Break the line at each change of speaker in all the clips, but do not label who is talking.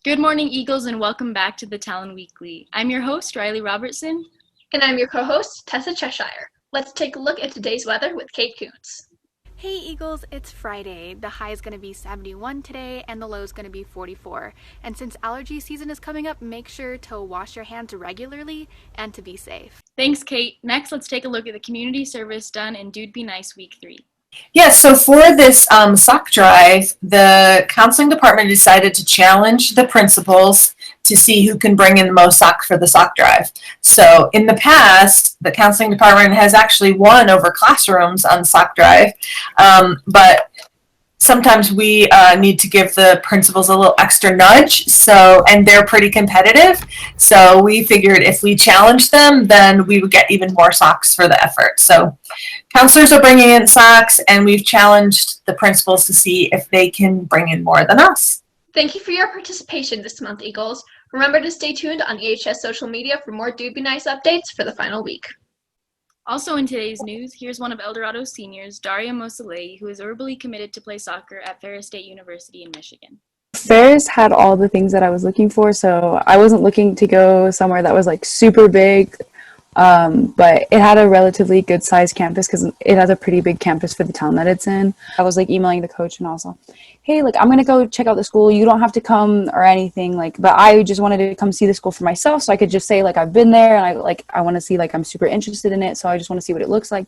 Good morning, Eagles, and welcome back to the Talon Weekly. I'm your host, Riley Robertson.
And I'm your co-host, Tessa Cheshire. Let's take a look at today's weather with Kate Kuntz.
Hey Eagles, it's Friday. The high is going to be 71 today and the low is going to be 44. And since allergy season is coming up, make sure to wash your hands regularly and to be safe.
Thanks, Kate. Next, let's take a look at the community service done in Dude Be Nice Week 3.
Yes, so for this sock drive, the counseling department decided to challenge the principals to see who can bring in the most socks for the sock drive. So in the past, the counseling department has actually won over classrooms on the sock drive, but sometimes we need to give the principals a little extra nudge, and they're pretty competitive. So we figured if we challenge them, then we would get even more socks for the effort. So counselors are bringing in socks, and we've challenged the principals to see if they can bring in more than us.
Thank you for your participation this month, Eagles. Remember to stay tuned on EHS social media for more Dude Be Nice updates for the final week.
Also in today's news, here's one of Eldorado's seniors, Daria Mosolei, who is verbally committed to play soccer at Ferris State University in Michigan.
Ferris had all the things that I was looking for, so I wasn't looking to go somewhere that was like super big, but it had a relatively good sized campus because it has a pretty big campus for the town that it's in. I was like emailing the coach and also, hey, like I'm gonna go check out the school. You don't have to come or anything, like, but I just wanted to come see the school for myself, so I could just say like I've been there and I want to see, like I'm super interested in it, so I just want to see what it looks like.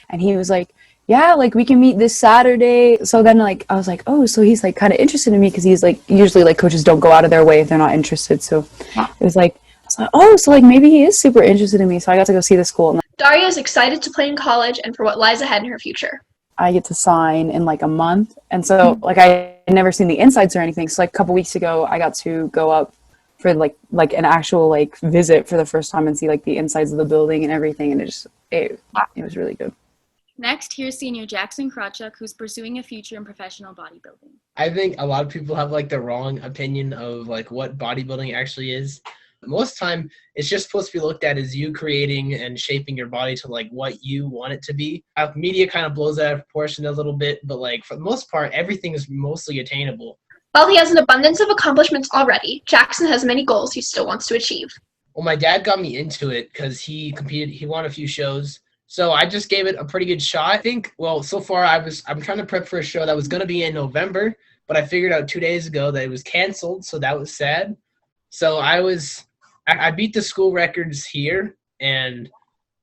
And he was like, yeah, like we can meet this Saturday. So then like I was like, oh, so he's like kind of interested in me because he's like usually like coaches don't go out of their way if they're not interested. So it was like, I was like, oh, so like maybe he is super interested in me. So I got to go see the school. And
Daria is excited to play in college and for what lies ahead in her future.
I get to sign in like a month. And so like I had never seen the insides or anything. So like a couple weeks ago, I got to go up for like an actual like visit for the first time and see like the insides of the building and everything. And it was really good.
Next, here's senior Jackson Krawchuk, who's pursuing a future in professional bodybuilding.
I think a lot of people have like the wrong opinion of like what bodybuilding actually is. Most time, it's just supposed to be looked at as you creating and shaping your body to like what you want it to be. Media kind of blows that out of proportion a little bit, but like for the most part, everything is mostly attainable.
While he has an abundance of accomplishments already, Jackson has many goals he still wants to achieve.
Well, my dad got me into it because he competed. He won a few shows. So I just gave it a pretty good shot. I think, well, so far I'm trying to prep for a show that was going to be in November, but I figured out 2 days ago that it was canceled, so that was sad. So I beat the school records here, and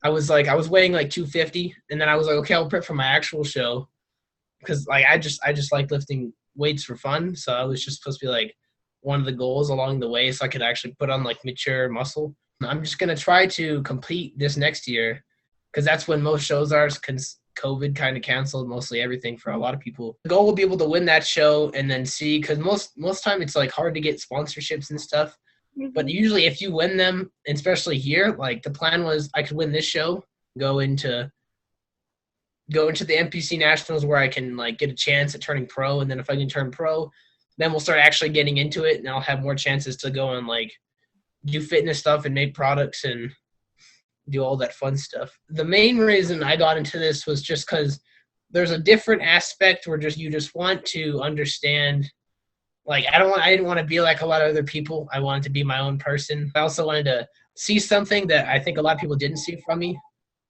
I was weighing like 250, and then I was like, okay, I'll prep for my actual show because like I just like lifting weights for fun. So I was just supposed to be like one of the goals along the way so I could actually put on like mature muscle. I'm just going to try to complete this next year, because that's when most shows are, because COVID kind of canceled mostly everything for a lot of people. The goal will be able to win that show and then see, because most time it's like hard to get sponsorships and stuff. Mm-hmm. But usually if you win them, especially here, like the plan was I could win this show, go into the NPC Nationals where I can like get a chance at turning pro, and then if I can turn pro, then we'll start actually getting into it, and I'll have more chances to go and like do fitness stuff and make products and do all that fun stuff. The main reason I got into this was just because there's a different aspect where you just want to understand. Like I didn't want to be like a lot of other people. I wanted to be my own person. I also wanted to see something that I think a lot of people didn't see from me,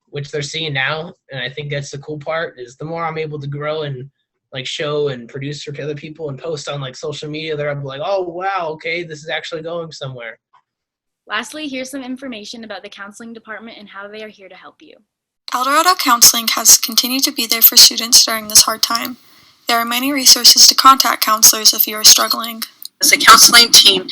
which they're seeing now. And I think that's the cool part, is the more I'm able to grow and like show and produce for other people and post on like social media, they're like, oh wow, okay, this is actually going somewhere.
Lastly, here's some information about the counseling department and how they are here to help you.
Eldorado Counseling has continued to be there for students during this hard time. There are many resources to contact counselors if you are struggling.
As a counseling team,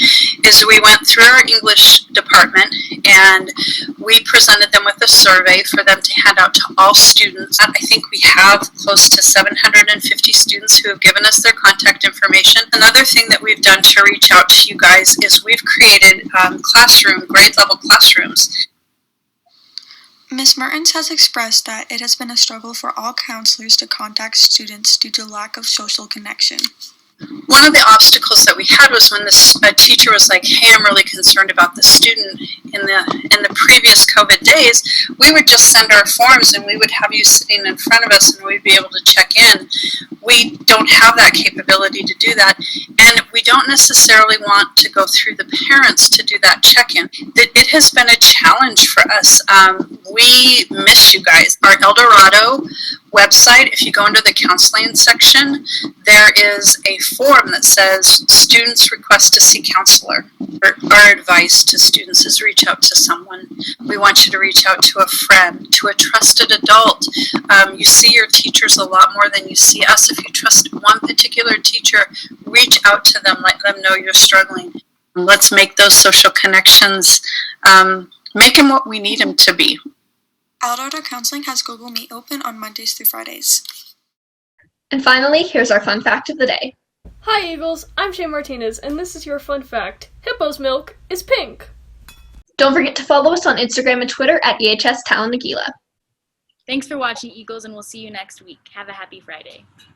is we went through our English department and we presented them with a survey for them to hand out to all students. I think we have close to 750 students who have given us their contact information. Another thing that we've done to reach out to you guys is we've created grade level classrooms.
Ms. Mertens has expressed that it has been a struggle for all counselors to contact students due to lack of social connection.
One of the obstacles that we had was when a teacher was like, "Hey, I'm really concerned about the student." In the previous COVID days, we would just send our forms and we would have you sitting in front of us and we'd be able to check in. We don't have that capability to do that, and we don't necessarily want to go through the parents to do that check-in. It has been a challenge for us. We miss you guys. Our Eldorado website, if you go into the counseling section, there is a form that says students request to see counselor. Our advice to students is reach out to someone. We want you to reach out to a friend, to a trusted adult. You see your teachers a lot more than you see us. If you trust one particular teacher, reach out to them, let them know you're struggling. Let's make those social connections, make them what we need them to be.
Eldorado Counseling has Google Meet open on Mondays through Fridays.
And finally, here's our fun fact of the day.
Hi Eagles, I'm Shane Martinez, and this is your fun fact. Hippo's milk is pink.
Don't forget to follow us on Instagram and Twitter at EHS Talon Weekly.
Thanks for watching, Eagles, and we'll see you next week. Have a happy Friday.